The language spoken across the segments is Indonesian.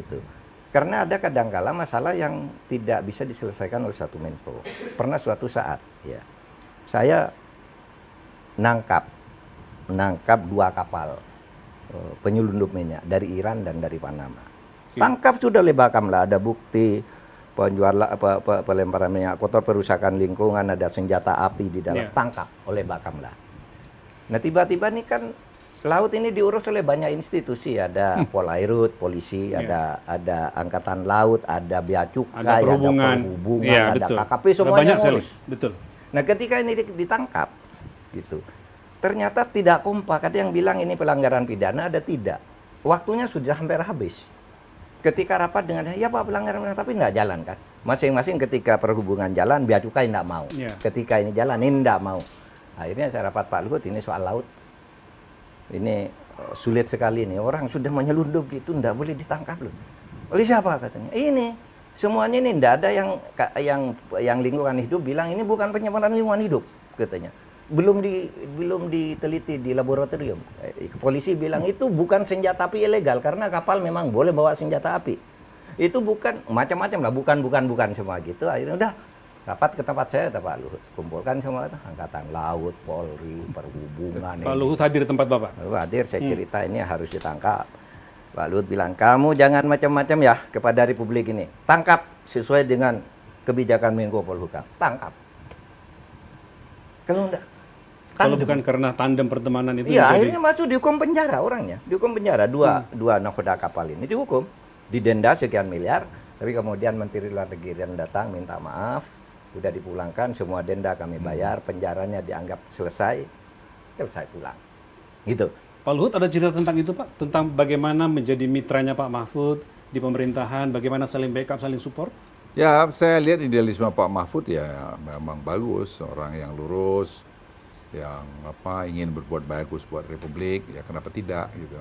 Gitu. Karena ada kadangkala masalah yang tidak bisa diselesaikan oleh satu Menko. Pernah suatu saat, ya, saya nangkap 2 kapal penyelundup minyak dari Iran dan dari Panama. Tangkap sudah oleh Bakamla, ada bukti pelemparan minyak kotor, perusakan lingkungan, ada senjata api di dalam, tangkap oleh Bakamla. Nah tiba-tiba nih kan laut ini diurus oleh banyak institusi, ada Polairut, polisi, ada angkatan laut, ada bea cukai, ada perhubungan, ada betul. KKP, semuanya ngurus. Betul. Nah ketika ini ditangkap, gitu, ternyata tidak kompak. Ada yang bilang ini pelanggaran pidana, ada tidak. Waktunya sudah hampir habis. Ketika rapat dengan, ya Pak pelanggaran pidana, tapi tidak jalan kan. Masing-masing ketika perhubungan jalan, bea cukai tidak mau. Ketika ini jalan, ini tidak mau. Akhirnya saya rapat Pak Luhut, ini soal laut. Ini sulit sekali nih, orang sudah menyelundup gitu, tidak boleh ditangkap loh. Oleh siapa katanya? Ini semuanya ini tidak ada yang lingkungan hidup bilang ini bukan pencemaran lingkungan hidup katanya. Belum diteliti di laboratorium. Polisi bilang itu bukan senjata api ilegal karena kapal memang boleh bawa senjata api. Itu bukan macam-macam lah, bukan semua gitu. Akhirnya udah rapat ke tempat saya, Pak Luhut, kumpulkan semua angkatan laut, Polri, perhubungan. Pak Luhut hadir di tempat Bapak? Hadir, saya cerita ini harus ditangkap. Pak Luhut bilang, kamu jangan macam-macam ya kepada Republik ini. Tangkap sesuai dengan kebijakan Menko Polhukam. Tangkap. Kalau enggak, kalau bukan karena tandem pertemanan itu. Iya, akhirnya masuk dihukum penjara orangnya. Dihukum penjara, dua nakoda kapal ini dihukum. Didenda sekian miliar, tapi kemudian Menteri Luar Negeri yang datang minta maaf, sudah dipulangkan, semua denda kami bayar, penjaranya dianggap selesai pulang. Gitu. Pak Luhut ada cerita tentang itu Pak? Tentang bagaimana menjadi mitranya Pak Mahfud di pemerintahan, bagaimana saling backup, saling support? Ya, saya lihat idealisme Pak Mahfud ya memang bagus, orang yang lurus, yang ingin berbuat bagus buat Republik, ya kenapa tidak gitu.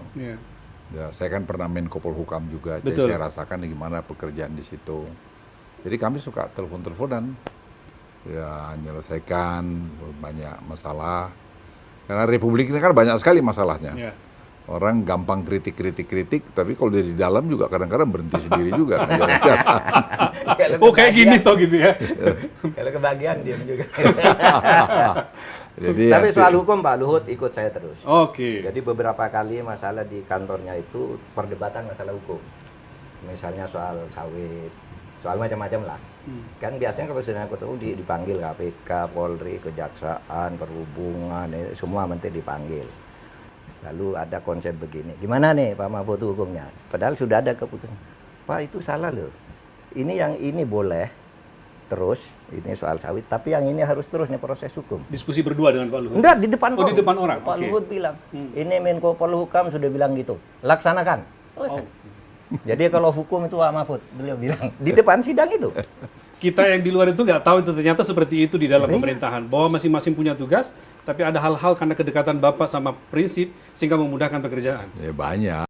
Ya, saya kan pernah Menko Polhukam juga, jadi saya rasakan gimana pekerjaan di situ. Jadi kami suka telepon-teleponan, ya menyelesaikan banyak masalah. Karena Republik ini kan banyak sekali masalahnya. Orang gampang kritik, tapi kalau dari dalam juga kadang-kadang berhenti sendiri juga. Oh kayak gini toh gitu ya. Kalau kebagian diam juga. Jadi tapi soal hukum Pak Luhut ikut saya terus. Oke. Jadi beberapa kali masalah di kantornya itu perdebatan masalah hukum. Misalnya soal sawit, soal macam-macam lah. Kan biasanya kalau sudah ketemu dipanggil KPK, Polri, Kejaksaan, Perhubungan, semua menteri dipanggil. Lalu ada konsep begini, gimana nih Pak Mahfud hukumnya? Padahal sudah ada keputusan. Pak itu salah loh. Ini yang ini boleh terus, ini soal sawit, tapi yang ini harus terus nih proses hukum. Diskusi berdua dengan Pak Luhut? Enggak, di depan di depan orang. Pak Luhut bilang, ini Menko Polhukam sudah bilang gitu, laksanakan. Jadi kalau hukum itu Pak Mahfud, beliau bilang di depan sidang itu. Kita yang di luar itu nggak tahu itu ternyata seperti itu di dalam pemerintahan, bahwa masing-masing punya tugas, tapi ada hal-hal karena kedekatan Bapak sama prinsip sehingga memudahkan pekerjaan. Ya banyak.